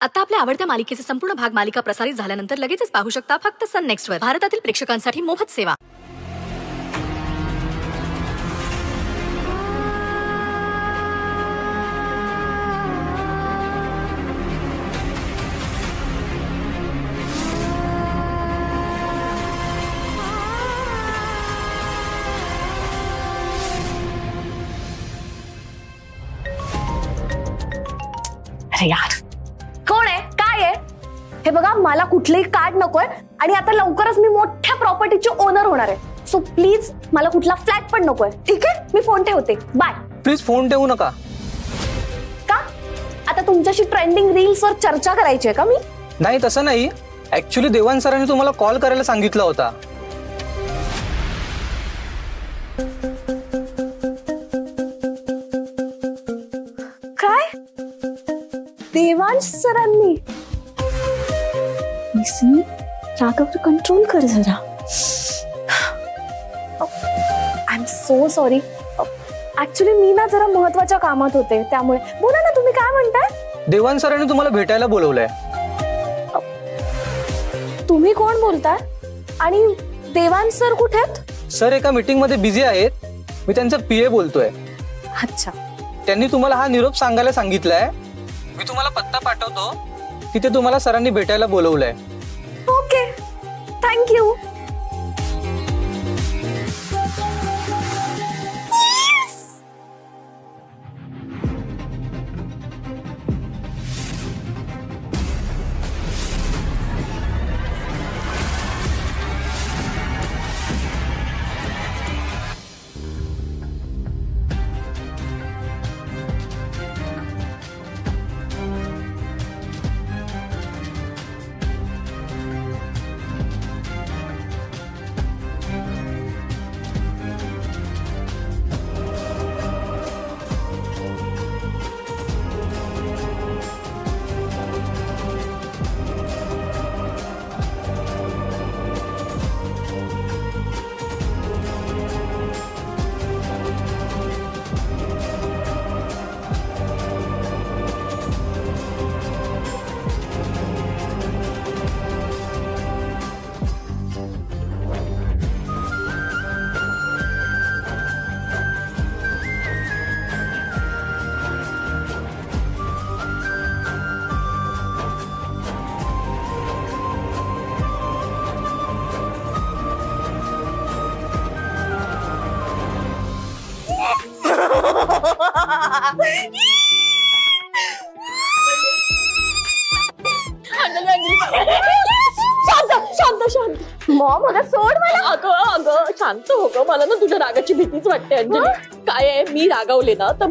आता आपल्या आवडत्या मालिकेचे संपूर्ण भाग मालिका प्रसारित झाल्यानंतर लगेचच पाहू शकता फक्त सन नेक्स्ट वर. भारतातील प्रेक्षकांसाठी मोफत सेवा. अरे यार, कोण आहे, काय आहे हे बघा. मला कुठलेही कार्ड नकोय आणि आता लवकरच मी मोठ्या प्रॉपर्टीची ओनर होणार आहे. सो प्लीज मला कुठला फ्लॅट पण नकोय. ठीक आहे, मी फोन ठेवते. बाय. प्लीज फोन ठेवू नका. का? आता तुमच्याशी ट्रेंडिंग रील्स वर चर्चा करायची आहे का? मी नाही, तसं नाही. ऍक्च्युली देवान सरांनी तुम्हाला कॉल करायला सांगितला होता. काय? देवांश सरांनी? रागावर कंट्रोल कर जरा. I am so sorry. Actually मी ना जरा महत्वाच्या कामात होते, त्यामुळे. बोला ना, तुम्ही काय म्हणताय? देवान सरांनी तुम्हाला भेटायला बोलवलंय. तुम्ही कोण बोलताय? आणि देवांश सर कुठे आहेत? सर एका मीटिंग मध्ये बिझी आहेत. मी त्यांचा पीए बोलतोय. अच्छा. त्यांनी तुम्हाला हा निरोप सांगायला सांगितलाय. मी तुम्हाला पत्ता पाठवतो, तिथे तुम्हाला सरांनी भेटायला बोलवलंय. Okay, thank you. शांत शांत. मॉम, मला सोड. मला अगं शांत हो ग. मला ना तुझ्या रागाची भीतीच वाटते अंजली. काय आहे, मी रागावले ना तर